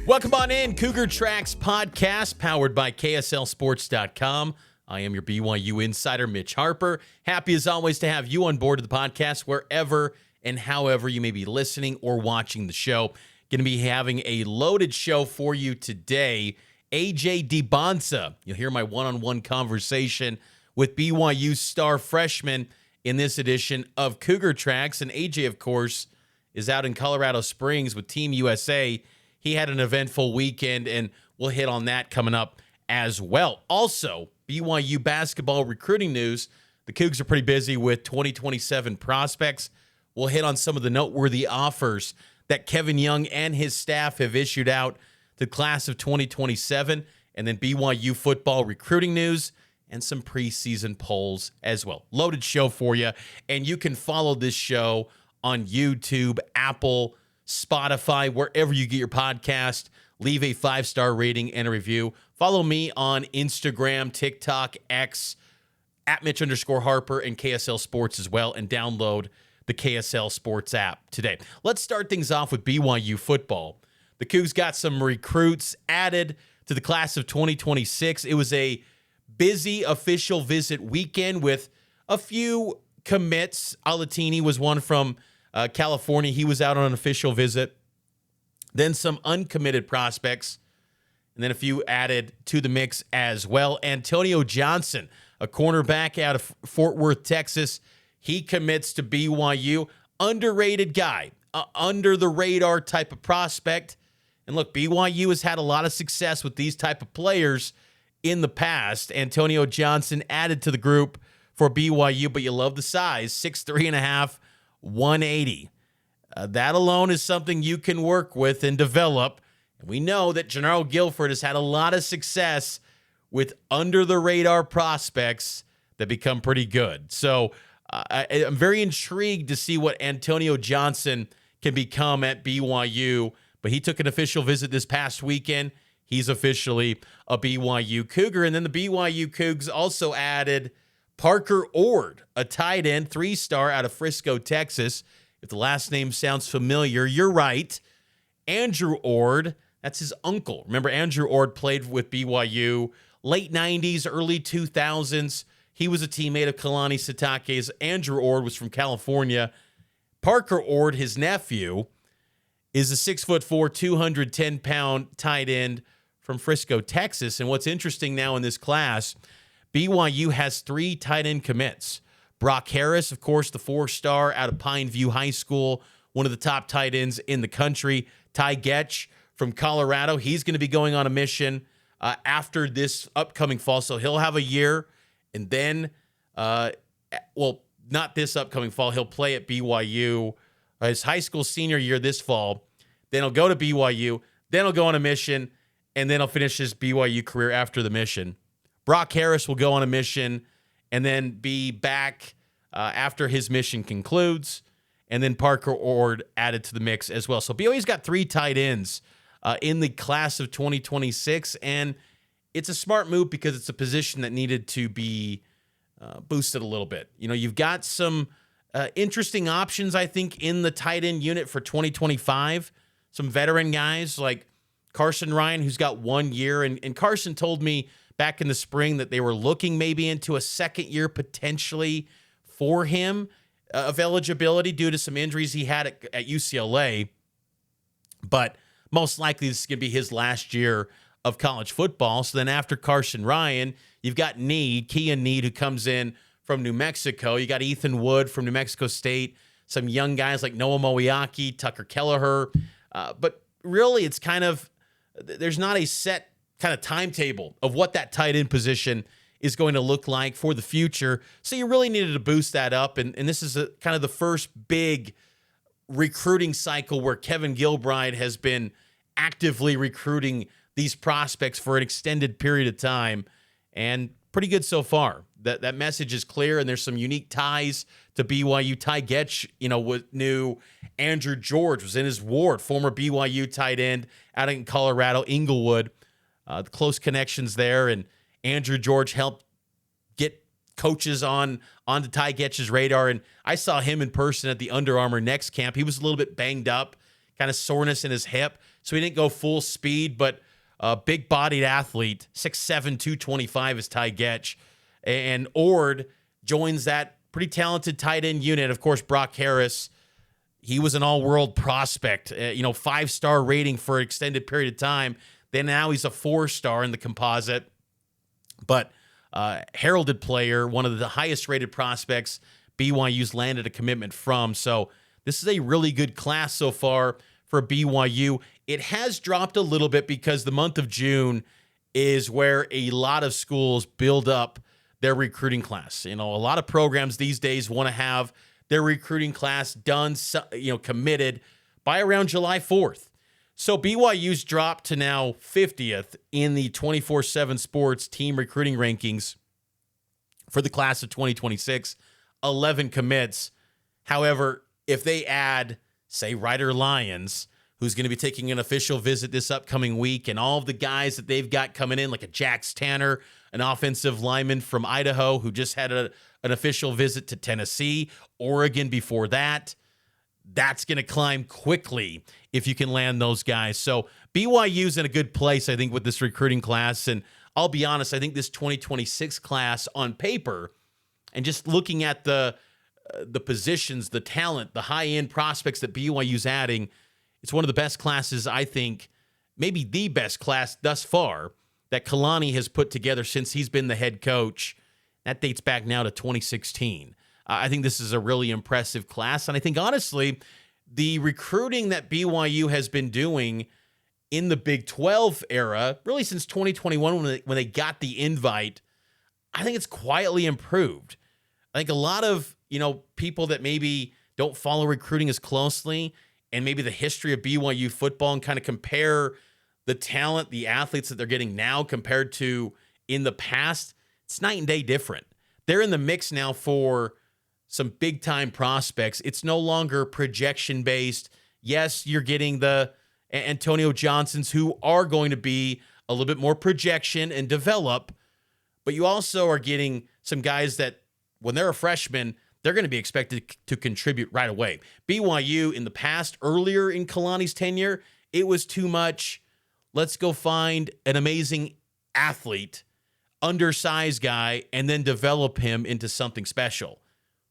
Welcome on in, Cougar Tracks Podcast, powered by KSLSports.com. I am your BYU insider, Mitch Harper. Happy as always to have you on board of the podcast, wherever and however you may be listening or watching the show. Going to be having a loaded show for you today. AJ Dybantsa, you'll hear my one-on-one conversation with BYU star freshman in this edition of Cougar Tracks. And AJ, of course, is out in Colorado Springs with Team USA. He had an eventful weekend, and we'll hit on that coming up as well. Also, BYU Basketball recruiting news. The Cougs are pretty busy with 2027 prospects. We'll hit on some of the noteworthy offers that Kevin Young and his staff have issued out to the class of 2027, and then BYU football recruiting news and some preseason polls as well. Loaded show for you, and you can follow this show on YouTube, Apple, Spotify, wherever you get your podcast. Leave a 5-star rating and a review. Follow me on Instagram, TikTok, X, at Mitch_Harper and KSL Sports as well, and download the KSL Sports app today. Let's start things off with BYU football. The Cougs got some recruits added to the class of 2026. It was a busy official visit weekend with a few commits. Alatini was one from California. He was out on an official visit. Then some uncommitted prospects, and then a few added to the mix as well. Antonio Johnson, a cornerback out of Fort Worth, Texas, he commits to BYU. Underrated guy, under the radar type of prospect. And look, BYU has had a lot of success with these type of players in the past. Antonio Johnson added to the group for BYU, but you love the size, 6'3.5", 180. That alone is something you can work with and develop. And we know that Gennaro Guilford has had a lot of success with under-the-radar prospects that become pretty good. So I'm very intrigued to see what Antonio Johnson can become at BYU. But he took an official visit this past weekend. He's officially a BYU Cougar. And then the BYU Cougs also added Parker Ord, a tight end, 3-star out of Frisco, Texas. If the last name sounds familiar, you're right. Andrew Ord, that's his uncle. Remember, Andrew Ord played with BYU late 90s, early 2000s. He was a teammate of Kalani Sitake's. Andrew Ord was from California. Parker Ord, his nephew, is a 6'4", 210-pound tight end from Frisco, Texas. And what's interesting now in this class, BYU has 3 tight end commits. Brock Harris, of course, the 4-star out of Pine View High School, one of the top tight ends in the country. Ty Getch from Colorado, he's going to be going on a mission after this upcoming fall. So he'll have a year, and then, not this upcoming fall. He'll play at BYU his high school senior year this fall. Then he'll go to BYU. Then he'll go on a mission, and then he'll finish his BYU career after the mission. Brock Harris will go on a mission and then be back after his mission concludes, and then Parker Ord added to the mix as well. So BYU's got 3 tight ends in the class of 2026, and it's a smart move because it's a position that needed to be boosted a little bit. You know, you've got some interesting options, I think, in the tight end unit for 2025. Some veteran guys like Carson Ryan, who's got 1 year, and Carson told me back in the spring that they were looking maybe into a second year potentially for him of eligibility due to some injuries he had at UCLA. But most likely this is going to be his last year of college football. So then after Carson Ryan, you've got Kean Need, who comes in from New Mexico. You got Ethan Wood from New Mexico State, some young guys like Noah Moiaki, Tucker Kelleher. But really it's kind of, there's not a set kind of timetable of what that tight end position is going to look like for the future. So you really needed to boost that up. And this is kind of the first big recruiting cycle where Kevin Gilbride has been actively recruiting these prospects for an extended period of time. And pretty good so far. That message is clear, and there's some unique ties to BYU. Ty Getch, knew Andrew George was in his ward, former BYU tight end out in Colorado, Inglewood. The close connections there, and Andrew George helped get coaches onto Ty Getch's radar. And I saw him in person at the Under Armour Next camp. He was a little bit banged up, kind of soreness in his hip, so he didn't go full speed, but a big-bodied athlete, 6'7", 225 is Ty Getch. And Ord joins that pretty talented tight end unit. Of course, Brock Harris, he was an all-world prospect, 5-star rating for an extended period of time. Then now he's a 4-star in the composite. But heralded player, one of the highest-rated prospects BYU's landed a commitment from. So this is a really good class so far for BYU. It has dropped a little bit because the month of June is where a lot of schools build up their recruiting class. A lot of programs these days want to have their recruiting class done, committed by around July 4th. So BYU's dropped to now 50th in the 24/7 Sports team recruiting rankings for the class of 2026, 11 commits. However, if they add, say, Ryder Lyons, who's going to be taking an official visit this upcoming week, and all of the guys that they've got coming in, like a Jax Tanner, an offensive lineman from Idaho who just had an official visit to Tennessee, Oregon before that, that's going to climb quickly if you can land those guys. So BYU's in a good place, I think, with this recruiting class. And I'll be honest, I think this 2026 class on paper, and just looking at the positions, the talent, the high-end prospects that BYU's adding, it's one of the best classes, I think, maybe the best class thus far that Kalani has put together since he's been the head coach. That dates back now to 2016. I think this is a really impressive class. And I think, honestly, the recruiting that BYU has been doing in the Big 12 era, really since 2021 when they got the invite, I think it's quietly improved. I think a lot of, people that maybe don't follow recruiting as closely and maybe the history of BYU football and kind of compare the talent, the athletes that they're getting now compared to in the past, it's night and day different. They're in the mix now for some big-time prospects. It's no longer projection-based. Yes, you're getting the Antonio Johnsons who are going to be a little bit more projection and develop, but you also are getting some guys that when they're a freshman, they're going to be expected to contribute right away. BYU in the past, earlier in Kalani's tenure, it was too much, let's go find an amazing athlete, undersized guy, and then develop him into something special.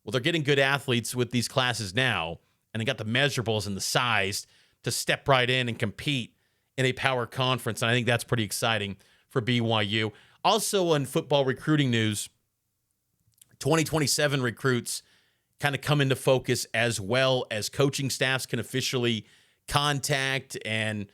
Well, they're getting good athletes with these classes now, and they got the measurables and the size to step right in and compete in a power conference, and I think that's pretty exciting for BYU. Also, in football recruiting news, 2027 recruits kind of come into focus as well as coaching staffs can officially contact and,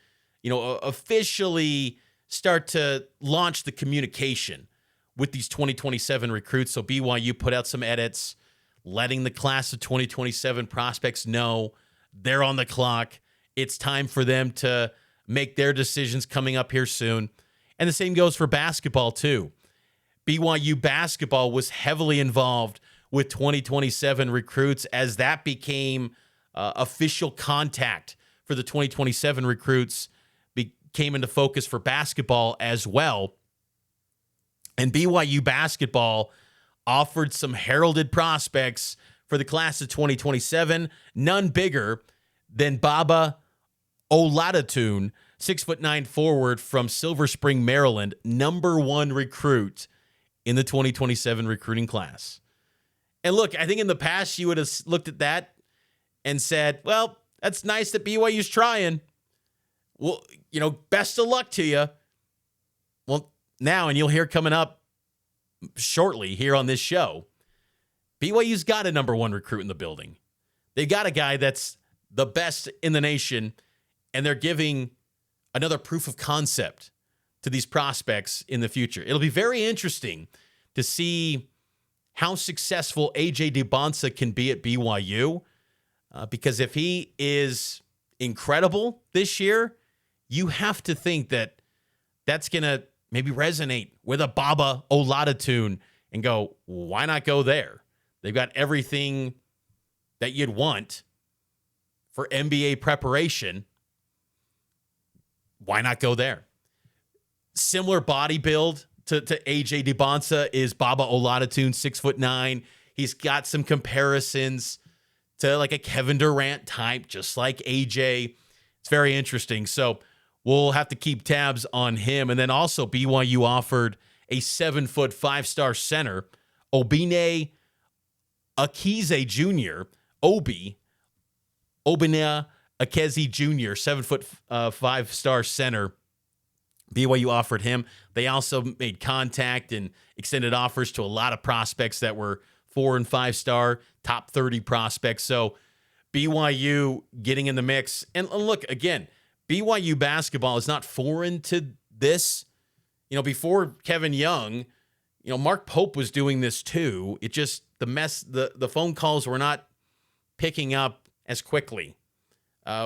officially start to launch the communication with these 2027 recruits. So BYU put out some edits, letting the class of 2027 prospects know they're on the clock. It's time for them to make their decisions coming up here soon. And the same goes for basketball, too. BYU Basketball was heavily involved with 2027 recruits as that became official contact for the 2027 recruits, came into focus for basketball as well. And BYU Basketball offered some heralded prospects for the class of 2027, none bigger than Baba Oladotun, 6'9" forward from Silver Spring, Maryland, number 1 recruit in the 2027 recruiting class. And look, I think in the past you would have looked at that and said, well, that's nice that BYU's trying. Well, best of luck to you. Well, now, and you'll hear coming up shortly here on this show, BYU's got a number 1 recruit in the building. They got a guy that's the best in the nation, and they're giving another proof of concept to these prospects in the future. It'll be very interesting to see how successful AJ Dybantsa can be at BYU, because if he is incredible this year, you have to think that that's going to maybe resonate with a Baba Oladotun and go, why not go there? They've got everything that you'd want for NBA preparation. Why not go there? Similar body build to AJ Dybantsa is Baba Oladotun, 6'9". He's got some comparisons to like a Kevin Durant type, just like AJ. It's very interesting. So we'll have to keep tabs on him. And then also BYU offered a 7-foot 5-star center, Obine Akize Jr., Obina Akezi Jr., 7-foot 5-star center. BYU offered him. They also made contact and extended offers to a lot of prospects that were 4- and 5-star, top 30 prospects. So BYU getting in the mix. And look, again, BYU basketball is not foreign to this. Before Kevin Young, Mark Pope was doing this too. It just, the phone calls were not picking up as quickly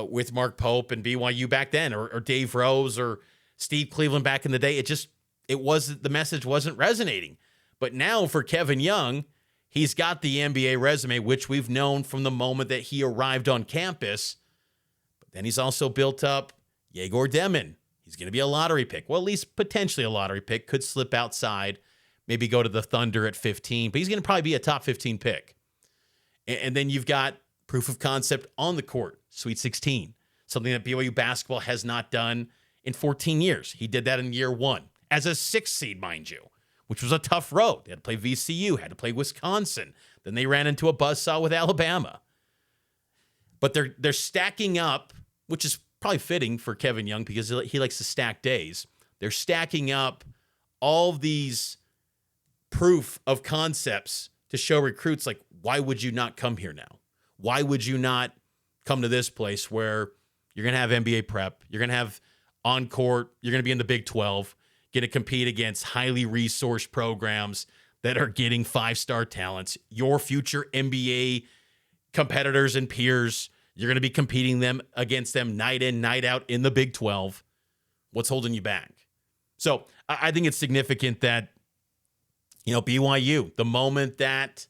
with Mark Pope and BYU back then, or Dave Rose or Steve Cleveland back in the day. The message wasn't resonating. But now for Kevin Young, he's got the NBA resume, which we've known from the moment that he arrived on campus. But then he's also built up Yegor Demin. He's going to be a lottery pick. Well, at least potentially a lottery pick. Could slip outside, maybe go to the Thunder at 15. But he's going to probably be a top 15 pick. And then you've got proof of concept on the court, Sweet 16. Something that BYU basketball has not done in 14 years. He did that in year 1 as a 6th seed, mind you, which was a tough road. They had to play VCU, had to play Wisconsin. Then they ran into a buzzsaw with Alabama. But they're stacking up, which is probably fitting for Kevin Young because he likes to stack days. They're stacking up all these proof of concepts to show recruits, like, why would you not come here now? Why would you not come to this place where you're going to have NBA prep, you're going to have on court, you're going to be in the Big 12, going to compete against highly resourced programs that are getting 5-star talents, your future NBA competitors and peers. You're going to be competing against them night in, night out in the Big 12. What's holding you back? So I think it's significant that, BYU, the moment that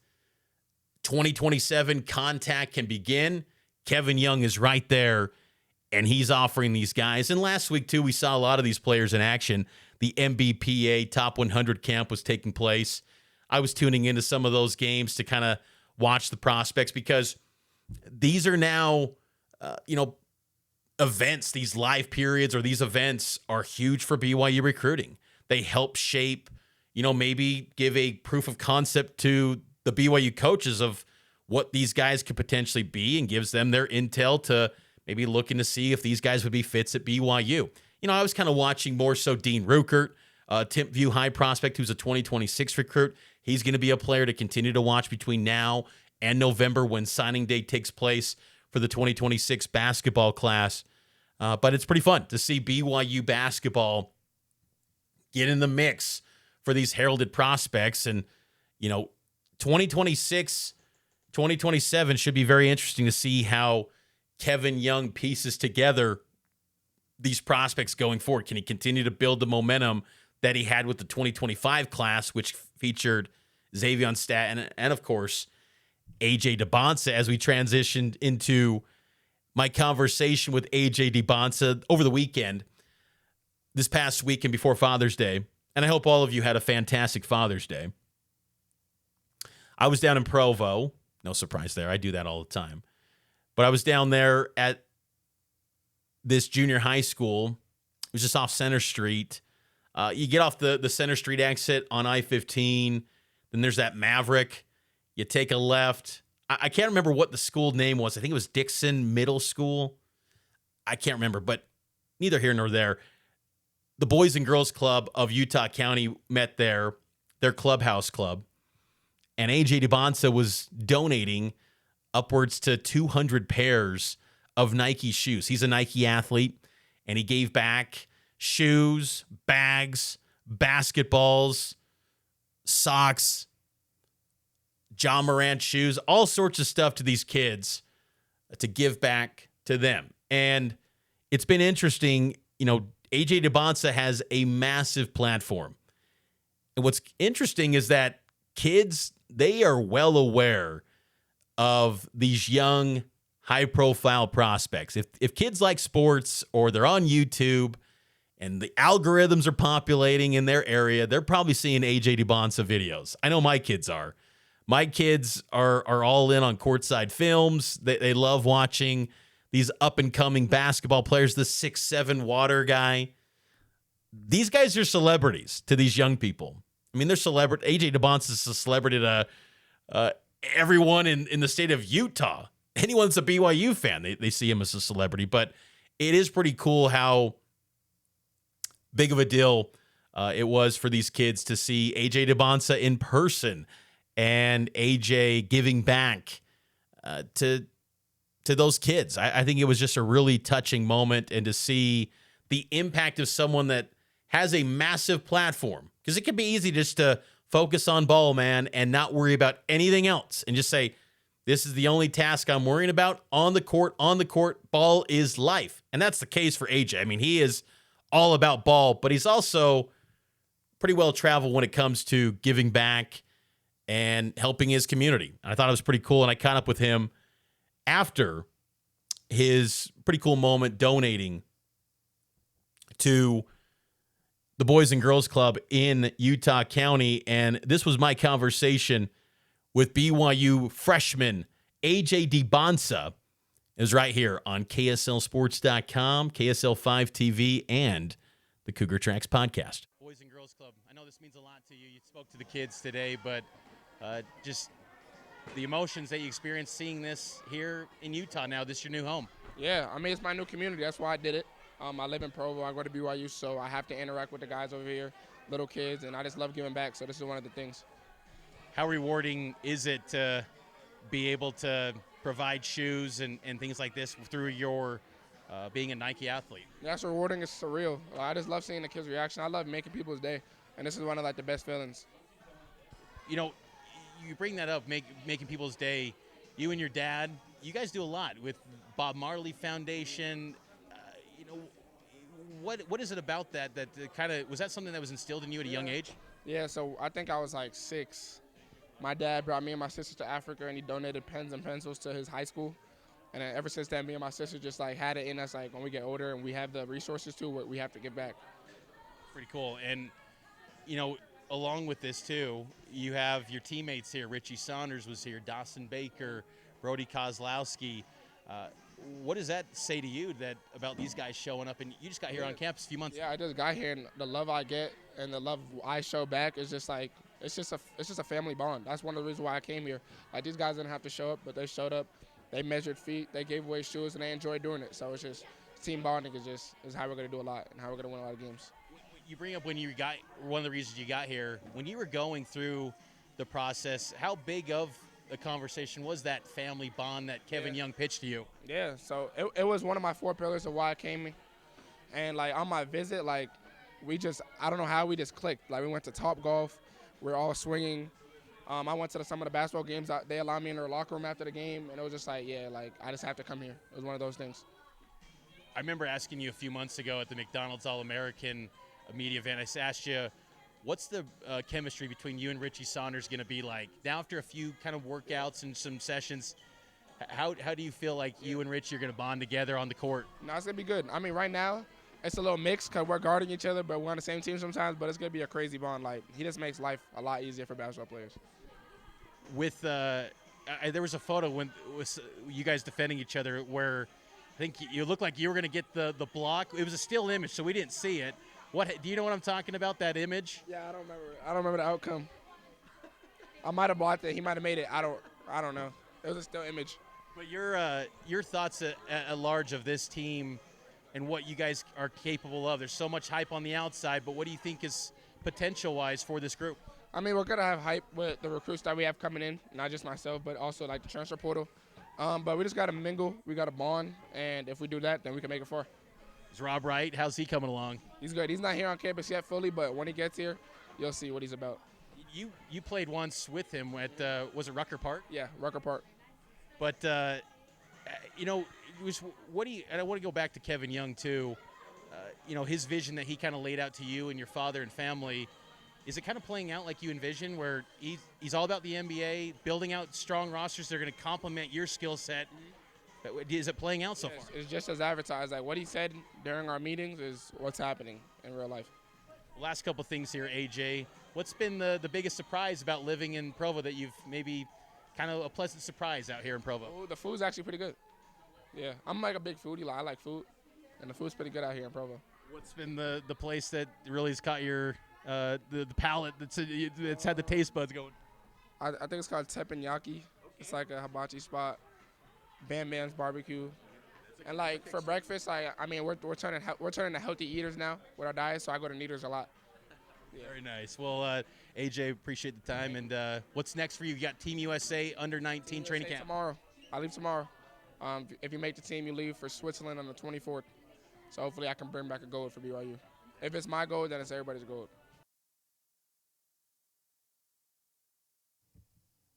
2027 contact can begin, Kevin Young is right there, and he's offering these guys. And last week, too, we saw a lot of these players in action. The MBPA Top 100 camp was taking place. I was tuning into some of those games to kind of watch the prospects because these are now, events, these live periods or these events are huge for BYU recruiting. They help shape, maybe give a proof of concept to the BYU coaches of what these guys could potentially be and gives them their intel to maybe looking to see if these guys would be fits at BYU. I was kind of watching more so Dean Ruckert, Timpview High prospect, who's a 2026 recruit. He's going to be a player to continue to watch between now and November when signing day takes place for the 2026 basketball class. But it's pretty fun to see BYU basketball get in the mix for these heralded prospects. And, 2026, 2027 should be very interesting to see how Kevin Young pieces together these prospects going forward. Can he continue to build the momentum that he had with the 2025 class, which featured Xavier Stat and of course, AJ Dybantsa, as we transitioned into my conversation with AJ Dybantsa over the weekend, this past weekend before Father's Day. And I hope all of you had a fantastic Father's Day. I was down in Provo. No surprise there. I do that all the time. But I was down there at this junior high school. It was just off Center Street. You get off the Center Street exit on I-15. Then there's that Maverick. You take a left. I can't remember what the school name was. I think it was Dixon Middle School. I can't remember, but neither here nor there. The Boys and Girls Club of Utah County met there, their clubhouse club. And AJ Dybantsa was donating upwards to 200 pairs of Nike shoes. He's a Nike athlete, and he gave back shoes, bags, basketballs, socks, John Morant shoes, all sorts of stuff to these kids to give back to them. And it's been interesting. AJ Dybantsa has a massive platform. And what's interesting is that kids, they are well aware of these young, high-profile prospects. If kids like sports or they're on YouTube and the algorithms are populating in their area, they're probably seeing AJ Dybantsa videos. I know my kids are. My kids are all in on courtside films. They love watching these up-and-coming basketball players, the 6'7" water guy. These guys are celebrities to these young people. I mean, they're celebrity. AJ Dybantsa is a celebrity to everyone in the state of Utah. Anyone that's a BYU fan, they see him as a celebrity. But it is pretty cool how big of a deal it was for these kids to see AJ Dybantsa in person and AJ giving back to those kids. I think it was just a really touching moment, and to see the impact of someone that has a massive platform, because it can be easy just to focus on ball, man, and not worry about anything else and just say, this is the only task I'm worrying about on the court. Ball is life. And that's the case for AJ. I mean, he is all about ball, but he's also pretty well traveled when it comes to giving back and helping his community. And I thought it was pretty cool, and I caught up with him after his pretty cool moment donating to the Boys and Girls Club in Utah County. And this was my conversation with BYU freshman AJ Dybantsa. It was right here on KSLSports.com, KSL5 TV, and the Cougar Tracks Podcast. Boys and Girls Club, I know this means a lot to you. You spoke to the kids today, but just the emotions that you experienced seeing this here in Utah now. This is your new home. Yeah, I mean, it's my new community. That's why I did it. I live in Provo. I go to BYU, so I have to interact with the guys over here, little kids, and I just love giving back. So this is one of the things. How rewarding is it to be able to provide shoes and things like this through your being a Nike athlete? That's rewarding. It's surreal. I just love seeing the kids' reaction. I love making people's day, and this is one of the best feelings. You know, you bring that up, making people's day. You and your dad, you guys do a lot with Bob Marley Foundation. What is it about that kind of, was that something that was instilled in you at a young age? Yeah, so I think I was like 6. My dad brought me and my sister to Africa, and he donated pens and pencils to his high school. And then ever since then, me and my sister just like had it in us, like when we get older and we have the resources to, we have to give back. Pretty cool. And, along with this too, you have your teammates here. Richie Saunders was here, Dawson Baker, Brody Kozlowski. What does that say to you about these guys showing up? And you just got here on campus a few months ago. Yeah, I just got here, and the love I get and the love I show back is just like, it's just a family bond. That's one of the reasons why I came here. Like, these guys didn't have to show up, but they showed up. They measured feet, they gave away shoes, and they enjoyed doing it. So it's just team bonding is how we're going to do a lot and how we're going to win a lot of games. You bring up when you got, one of the reasons you got here, when you were going through the process, how big of a conversation was that family bond that Kevin Young pitched to you? Yeah, so it was one of my 4 pillars of why I came here. And, like, on my visit, like, I don't know how we just clicked. Like, we went to Top Golf. We're all swinging. I went to some of the basketball games. They allowed me in their locker room after the game, and it was just like, yeah, like, I just have to come here. It was one of those things. I remember asking you a few months ago at the McDonald's All-American media event, I asked you, what's the chemistry between you and Richie Saunders going to be like? Now, after a few kind of workouts and some sessions, how do you feel like you and Richie are going to bond together on the court? No, it's going to be good. I mean, right now, it's a little mixed because we're guarding each other, but we're on the same team sometimes, but it's going to be a crazy bond. Like, he just makes life a lot easier for basketball players. With there was a photo when with you guys defending each other where I think you looked like you were going to get the block. It was a still image, so we didn't see it. Do you know what I'm talking about, that image? Yeah, I don't remember. I don't remember the outcome. I might have blocked it. He might have made it. I don't know. It was a still image. But your thoughts at large of this team and what you guys are capable of. There's so much hype on the outside, but what do you think is potential-wise for this group? I mean, we're going to have hype with the recruits that we have coming in, not just myself, but also like the transfer portal. But we just got to mingle. We got to bond, and if we do that, then we can make it far. Is Rob Wright? How's he coming along? He's good. He's not here on campus yet fully, but when he gets here, you'll see what he's about. You played once with him at was it Rucker Park? Yeah, Rucker Park. But what do you? And I want to go back to Kevin Young too. His vision that he kind of laid out to you and your father and family. Is it kind of playing out like you envision, where he's all about the NBA, building out strong rosters that are going to complement your skill set? Is it playing out so far? It's just as advertised. Like what he said during our meetings is what's happening in real life. Last couple things here, AJ. What's been the biggest surprise about living in Provo that you've maybe kind of a pleasant surprise out here in Provo? Oh, the food's actually pretty good. Yeah, I'm like a big foodie. Like, I like food, and the food's pretty good out here in Provo. What's been the place that really has caught your the palate that's had the taste buds going? I think it's called Teppanyaki. Okay. It's like a hibachi spot. Bam Bam's barbecue. And like for breakfast, we're turning to healthy eaters now with our diet, so I go to Kneaders a lot. Yeah. Very nice. Well, AJ, appreciate the time. And what's next for you? You got Team USA under-19 training camp tomorrow. I leave tomorrow. If you make the team, you leave for Switzerland on the 24th. So hopefully I can bring back a gold for BYU. If it's my gold, then it's everybody's gold.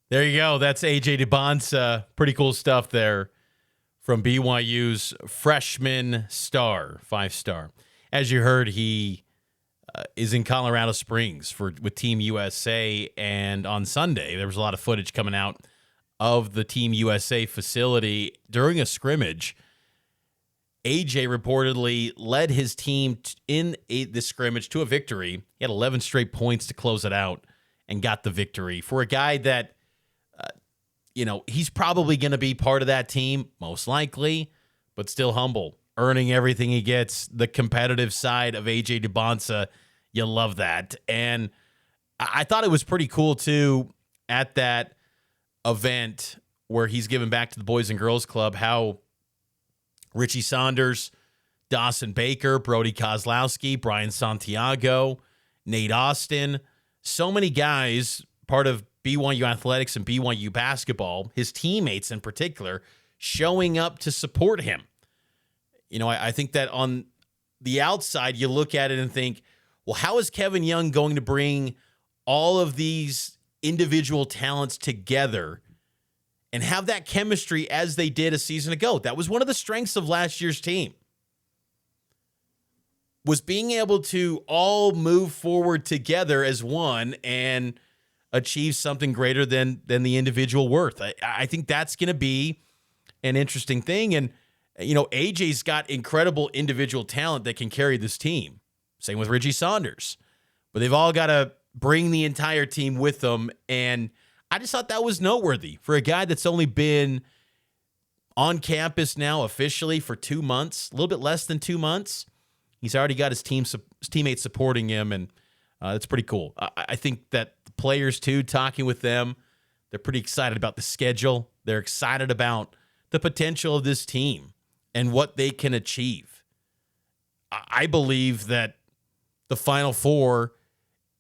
There you go. That's AJ Dybantsa. Pretty cool stuff there from BYU's freshman star, 5-star. As you heard, he is in Colorado Springs with Team USA, and on Sunday there was a lot of footage coming out of the Team USA facility during a scrimmage. AJ reportedly led his team in this scrimmage to a victory. He had 11 straight points to close it out and got the victory. For a guy that, he's probably going to be part of that team, most likely, but still humble, earning everything he gets. The competitive side of AJ Dybantsa, you love that. And I thought it was pretty cool, too, at that event where he's giving back to the Boys and Girls Club, how Richie Saunders, Dawson Baker, Brody Kozlowski, Brian Santiago, Nate Austin, so many guys, part of BYU Athletics and BYU Basketball, his teammates in particular, showing up to support him. I think that on the outside, you look at it and think, well, how is Kevin Young going to bring all of these individual talents together and have that chemistry as they did a season ago? That was one of the strengths of last year's team, was being able to all move forward together as one and achieve something greater than the individual worth. I think that's going to be an interesting thing. And, AJ's got incredible individual talent that can carry this team. Same with Richie Saunders. But they've all got to bring the entire team with them. And I just thought that was noteworthy for a guy that's only been on campus now officially for 2 months, a little bit less than 2 months. He's already got his teammates supporting him, and that's pretty cool. I think that the players, too, talking with them, they're pretty excited about the schedule. They're excited about the potential of this team and what they can achieve. I believe that the Final Four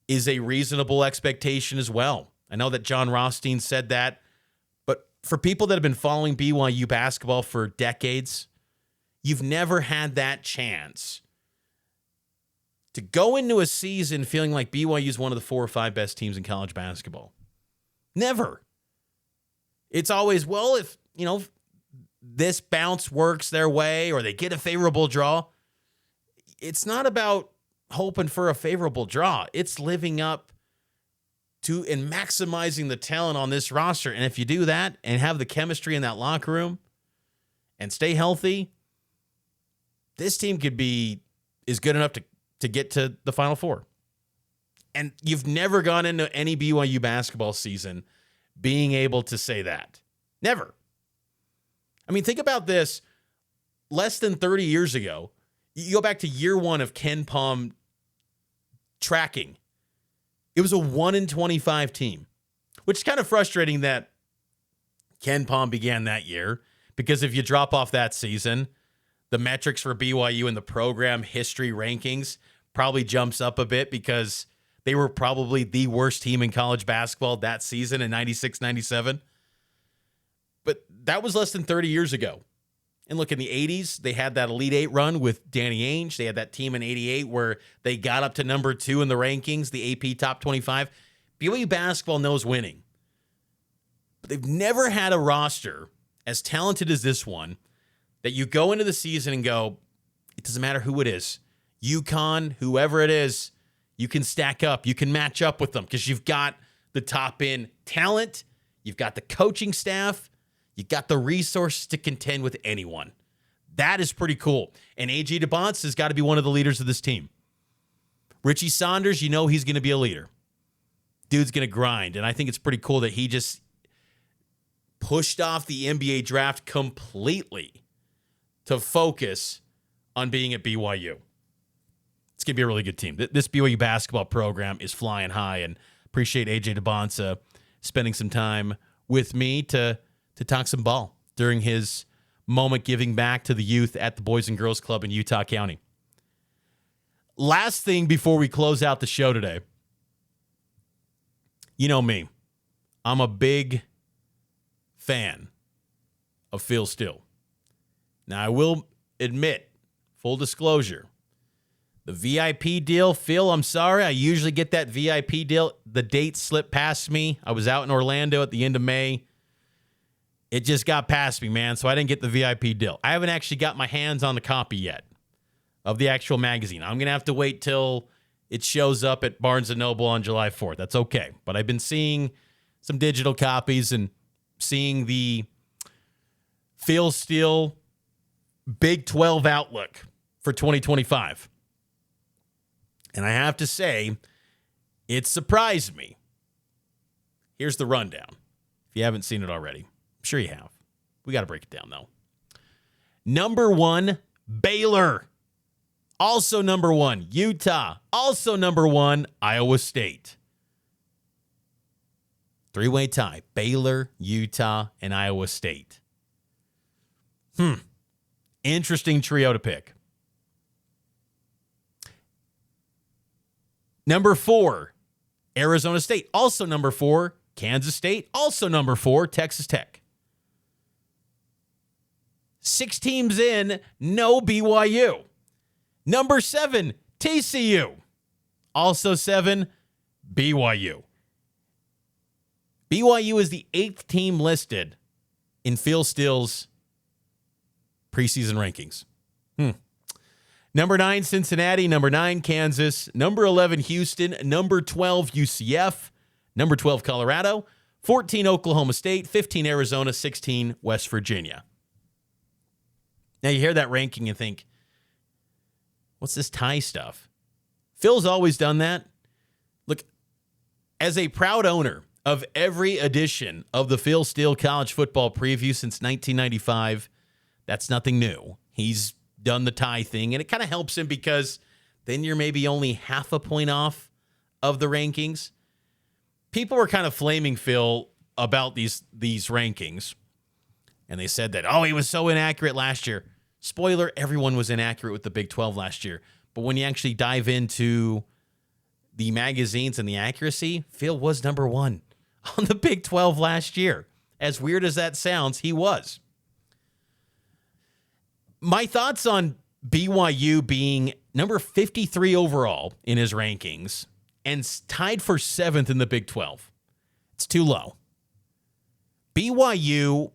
is a reasonable expectation as well. I know that John Rothstein said that, but for people that have been following BYU basketball for decades, you've never had that chance to go into a season feeling like BYU is one of the 4 or 5 best teams in college basketball. Never. It's always, well, if, this bounce works their way or they get a favorable draw. It's not about hoping for a favorable draw. It's living up to and maximizing the talent on this roster. And if you do that and have the chemistry in that locker room and stay healthy, this team is good enough to get to the Final Four. And you've never gone into any BYU basketball season being able to say that. Never. I mean, think about this. Less than 30 years ago, you go back to year 1 of Ken Pom tracking. It was a 1-25 team, which is kind of frustrating that Ken Pom began that year, because if you drop off that season, the metrics for BYU in the program history rankings probably jumps up a bit, because they were probably the worst team in college basketball that season in 96-97. But that was less than 30 years ago. And look, in the 80s, they had that Elite 8 run with Danny Ainge. They had that team in 88 where they got up to number 2 in the rankings, the AP Top 25. BYU basketball knows winning. But they've never had a roster as talented as this one that you go into the season and go, it doesn't matter who it is. UConn, whoever it is, you can stack up. You can match up with them because you've got the top-end talent. You've got the coaching staff. You got the resources to contend with anyone. That is pretty cool. And AJ Dybantsa has got to be one of the leaders of this team. Richie Saunders, he's going to be a leader. Dude's going to grind. And I think it's pretty cool that he just pushed off the NBA draft completely to focus on being at BYU. It's going to be a really good team. This BYU basketball program is flying high, and appreciate AJ Dybantsa spending some time with me to talk some ball during his moment giving back to the youth at the Boys and Girls Club in Utah County. Last thing before we close out the show today. You know me. I'm a big fan of Phil Steele. Now, I will admit, full disclosure, the VIP deal, Phil, I'm sorry. I usually get that VIP deal. The date slipped past me. I was out in Orlando at the end of May. It just got past me, man, so I didn't get the VIP deal. I haven't actually got my hands on the copy yet of the actual magazine. I'm going to have to wait till it shows up at Barnes & Noble on July 4th. That's okay. But I've been seeing some digital copies and seeing the Phil Steele Big 12 outlook for 2025. And I have to say, it surprised me. Here's the rundown. If you haven't seen it already, I'm sure you have. We got to break it down, though. Number 1, Baylor. Also number 1, Utah. Also number 1, Iowa State. 3-way tie. Baylor, Utah, and Iowa State. Interesting trio to pick. Number 4, Arizona State. Also number 4, Kansas State. Also number 4, Texas Tech. 6 teams in, no BYU. Number 7, TCU. Also 7, BYU. BYU is the 8th team listed in Phil Steele's preseason rankings. Number 9, Cincinnati. Number 9, Kansas. Number 11, Houston. Number 12, UCF. Number 12, Colorado. 14, Oklahoma State. 15, Arizona. 16, West Virginia. Now you hear that ranking and think, what's this tie stuff? Phil's always done that. Look, as a proud owner of every edition of the Phil Steele College Football Preview since 1995, that's nothing new. He's done the tie thing, and it kind of helps him because then you're maybe only half a point off of the rankings. People were kind of flaming Phil about these rankings, and they said that, he was so inaccurate last year. Spoiler, everyone was inaccurate with the Big 12 last year. But when you actually dive into the magazines and the accuracy, Phil was number 1 on the Big 12 last year. As weird as that sounds, he was. My thoughts on BYU being number 53 overall in his rankings and tied for 7th in the Big 12. It's too low. BYU,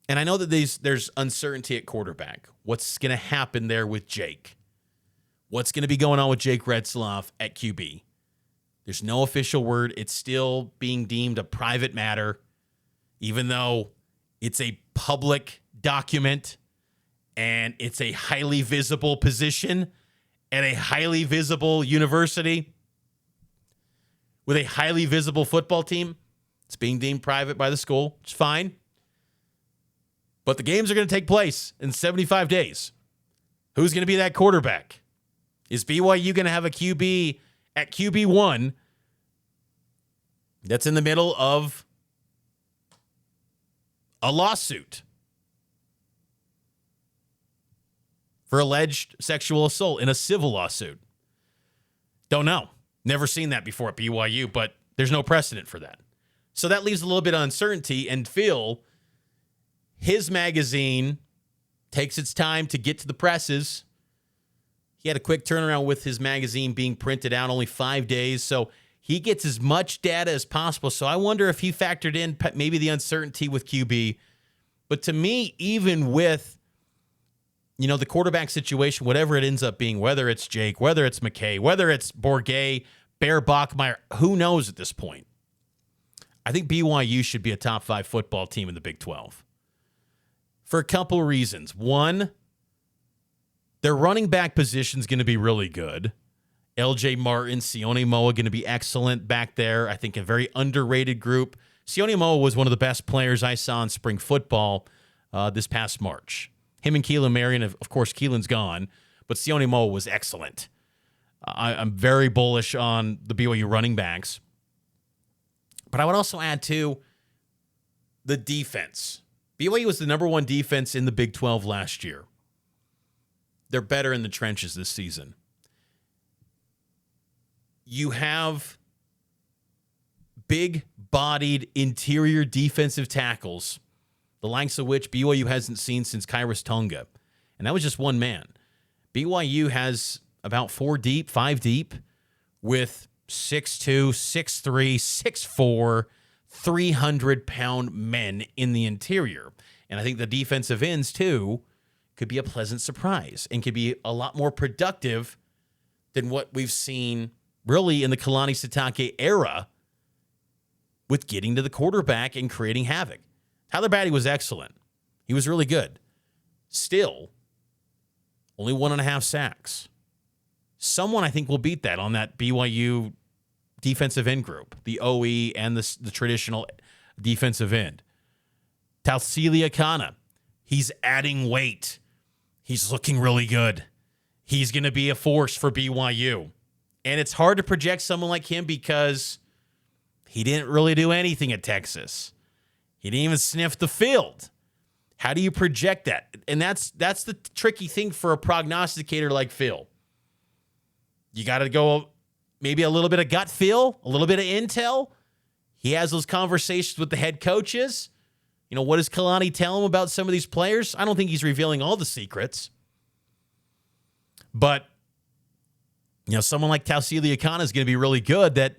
and I know that there's uncertainty at quarterback. What's going to happen there with Jake? What's going to be going on with Jake Retzloff at QB? There's no official word. It's still being deemed a private matter, even though it's a public document and it's a highly visible position at a highly visible university with a highly visible football team. It's being deemed private by the school. It's fine. But the games are going to take place in 75 days. Who's going to be that quarterback? Is BYU going to have a QB at QB1 that's in the middle of a lawsuit for alleged sexual assault in a civil lawsuit? Don't know. Never seen that before at BYU, but there's no precedent for that. So that leaves a little bit of uncertainty, and Phil, his magazine takes its time to get to the presses. He had a quick turnaround with his magazine being printed out, only 5 days, so he gets as much data as possible. So I wonder if he factored in maybe the uncertainty with QB. But to me, even with the quarterback situation, whatever it ends up being, whether it's Jake, whether it's McKay, whether it's Bourget, Bear Bachmeier, who knows at this point? I think BYU should be a top 5 football team in the Big 12 for a couple of reasons. One, their running back position is going to be really good. LJ Martin, Sione Moa going to be excellent back there. I think a very underrated group. Sione Moa was one of the best players I saw in spring football this past March. Him and Keelan Marion, of course, Keelan's gone, but Sione Moa was excellent. I'm very bullish on the BYU running backs. But I would also add, too, the defense. BYU was the number one defense in the Big 12 last year. They're better in the trenches this season. You have big-bodied interior defensive tackles, the likes of which BYU hasn't seen since Kairos Tonga. And that was just one man. BYU has about 5 deep, with 6'2", 6'3", 6'4", 300-pound men in the interior. And I think the defensive ends, too, could be a pleasant surprise and could be a lot more productive than what we've seen really in the Kalani Sitake era with getting to the quarterback and creating havoc. Tyler Batty was excellent. He was really good. Still, only 1.5 sacks. Someone, I think, will beat that on that BYU defensive end group, the OE and the traditional defensive end. Tausili Akana, he's adding weight. He's looking really good. He's going to be a force for BYU. And it's hard to project someone like him because he didn't really do anything at Texas. He didn't even sniff the field. How do you project that? And that's the tricky thing for a prognosticator like Phil. You got to go maybe a little bit of gut feel, a little bit of intel. He has those conversations with the head coaches. You know, what does Kalani tell him about some of these players? I don't think he's revealing all the secrets. But, you know, someone like Tausili Akana is going to be really good that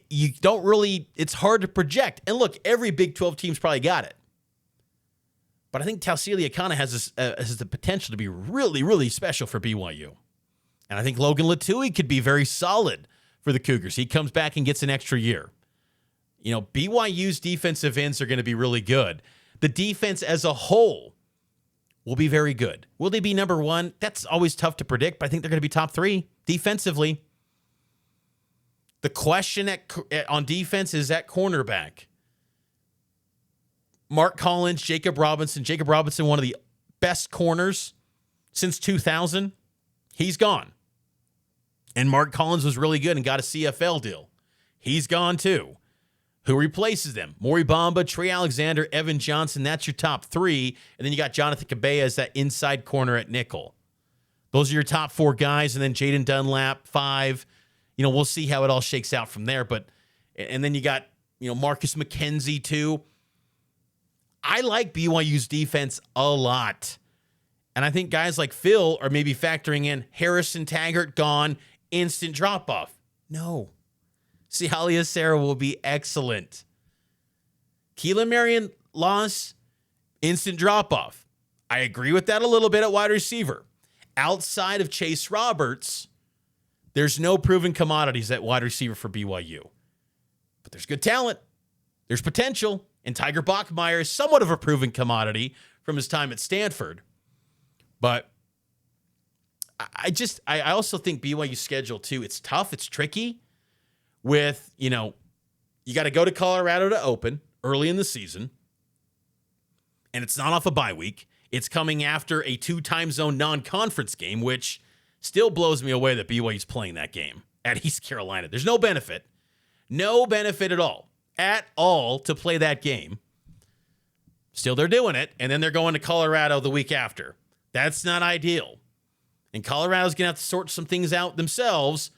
you don't really, it's hard to project. And look, every Big 12 team's probably got it. But I think Tausili Akana has the potential to be really, really special for BYU. And I think Logan Latui could be very solid for the Cougars. He comes back and gets an extra year. You know, BYU's defensive ends are going to be really good. The defense as a whole will be very good. Will they be number one? That's always tough to predict, but I think they're going to be top 3 defensively. The question on defense is at cornerback. Mark Collins, Jacob Robinson. Jacob Robinson, one of the best corners since 2000. He's gone. And Mark Collins was really good and got a CFL deal. He's gone too. Who replaces them? Maury Bamba, Trey Alexander, Evan Johnson. That's your top 3. And then you got Jonathan Cabea as that inside corner at nickel. Those are your top 4 guys. And then Jaden Dunlap, 5. You know, we'll see how it all shakes out from there. And then you got, you know, Marcus McKenzie too. I like BYU's defense a lot. And I think guys like Phil are maybe factoring in Harrison Taggart gone, instant drop-off. No. Sihalia Sarah will be excellent. Keelan Marion loss, instant drop-off. I agree with that a little bit at wide receiver. Outside of Chase Roberts, there's no proven commodities at wide receiver for BYU. But there's good talent. There's potential. And Tiger Bachmeier is somewhat of a proven commodity from his time at Stanford. But I also think BYU's schedule, too, it's tough. It's tricky with, you know, you got to go to Colorado to open early in the season. And it's not off a bye week. It's coming after a 2-time zone non-conference game, which still blows me away that BYU's playing that game at East Carolina. There's no benefit at all to play that game. Still, they're doing it, and then they're going to Colorado the week after. That's not ideal. And Colorado's going to have to sort some things out themselves,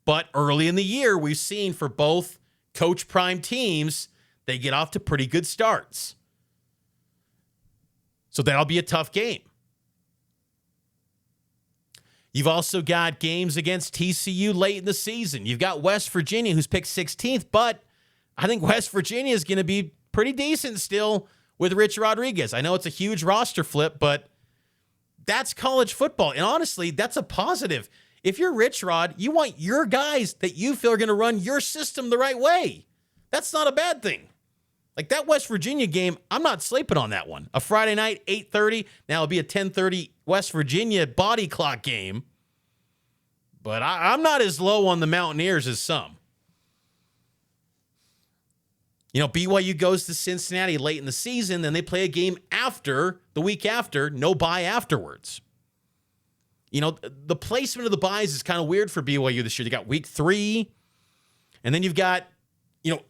but early in the year, we've seen for both Coach Prime teams, they get off to pretty good starts. So that'll be a tough game. You've also got games against TCU late in the season. You've got West Virginia, who's picked 16th, but I think West Virginia is going to be pretty decent still with Rich Rodriguez. I know it's a huge roster flip, but that's college football. And honestly, that's a positive. If you're Rich Rod, you want your guys that you feel are going to run your system the right way. That's not a bad thing. Like that West Virginia game, I'm not sleeping on that one. A Friday night, 8:30. Now it'll be a 10:30 West Virginia body clock game. But I'm not as low on the Mountaineers as some. BYU goes to Cincinnati late in the season, then they play a game the week after, no bye afterwards. The placement of the byes is kind of weird for BYU this year. They got week 3, and then you've got,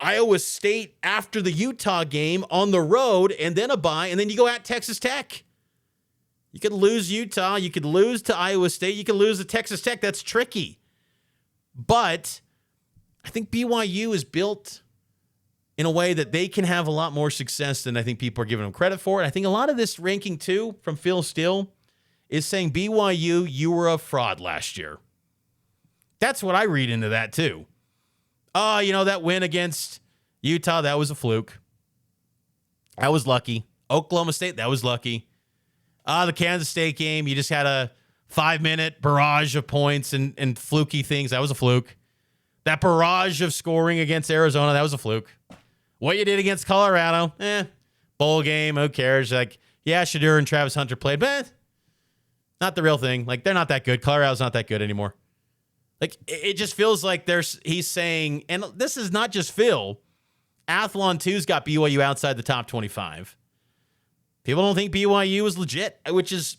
Iowa State after the Utah game on the road, and then a bye, and then you go at Texas Tech. You could lose Utah. You could lose to Iowa State. You could lose to Texas Tech. That's tricky. But I think BYU is built in a way that they can have a lot more success than I think people are giving them credit for. And I think a lot of this ranking, too, from Phil Steele is saying, BYU, you were a fraud last year. That's what I read into that, too. Oh, that win against Utah, that was a fluke. That was lucky. Oklahoma State, that was lucky. The Kansas State game, you just had a 5-minute barrage of points and fluky things. That was a fluke. That barrage of scoring against Arizona, that was a fluke. What you did against Colorado, bowl game, who cares? Shadur and Travis Hunter played, but not the real thing. They're not that good. Colorado's not that good anymore. It just feels like he's saying, and this is not just Phil, Athlon 2's got BYU outside the top 25. People don't think BYU is legit, which is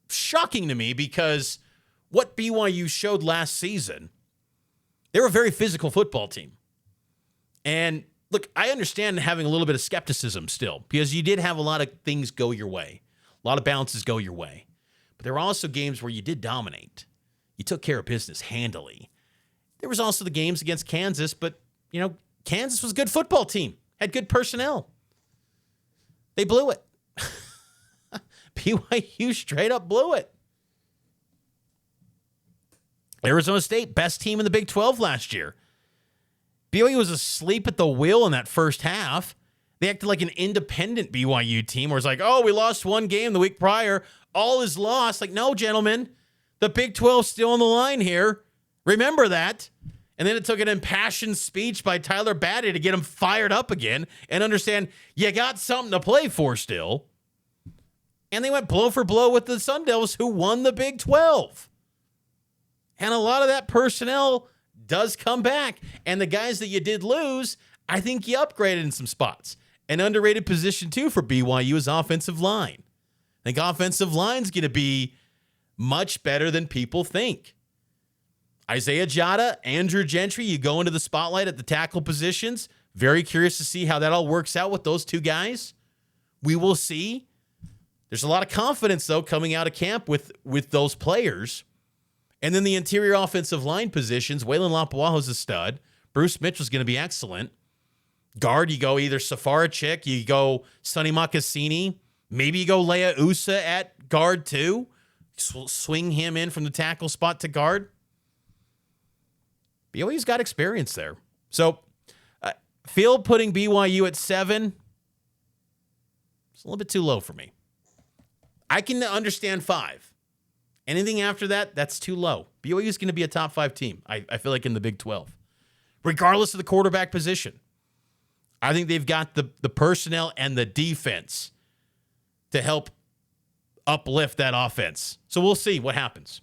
shocking to me because what BYU showed last season, they were a very physical football team. And look, I understand having a little bit of skepticism still because you did have a lot of things go your way. A lot of bounces go your way. But there were also games where you did dominate. You took care of business handily. There was also the games against Kansas, but, Kansas was a good football team, had good personnel. They blew it. BYU straight up blew it. Arizona State, best team in the Big 12 last year. BYU was asleep at the wheel in that first half. They acted like an independent BYU team where it's like, we lost one game the week prior. All is lost. No, gentlemen. The Big 12's still on the line here. Remember that. And then it took an impassioned speech by Tyler Batty to get him fired up again and understand you got something to play for still. And they went blow for blow with the Sun Devils, who won the Big 12. And a lot of that personnel does come back. And the guys that you did lose, I think you upgraded in some spots. An underrated position, too, for BYU is offensive line. I think offensive line's going to be much better than people think. Isaiah Jada, Andrew Gentry, you go into the spotlight at the tackle positions. Very curious to see how that all works out with those two guys. We will see. There's a lot of confidence, though, coming out of camp with those players. And then the interior offensive line positions, Waylon Lapuaho's a stud. Bruce Mitchell's going to be excellent. Guard, you go either Safaricik, you go Sonny Makassini. Maybe you go Leia Usa at guard, too. Swing him in from the tackle spot to guard. BYU's got experience there. So, Phil putting BYU at 7, it's a little bit too low for me. I can understand 5. Anything after that, that's too low. BYU is going to be a top 5 team, I feel like, in the Big 12. Regardless of the quarterback position. I think they've got the personnel and the defense to help uplift that offense. So we'll see what happens.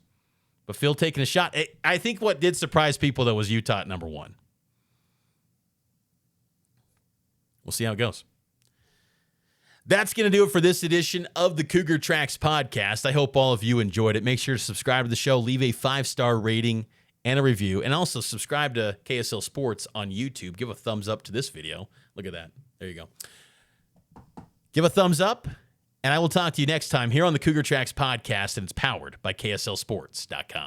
But Phil taking a shot. I think what did surprise people, though, was Utah at number 1. We'll see how it goes. That's going to do it for this edition of the Cougar Tracks Podcast. I hope all of you enjoyed it. Make sure to subscribe to the show, leave a 5-star rating and a review, and also subscribe to KSL Sports on YouTube. Give a thumbs up to this video. Look at that. There you go. Give a thumbs up, and I will talk to you next time here on the Cougar Tracks Podcast, and it's powered by KSLSports.com.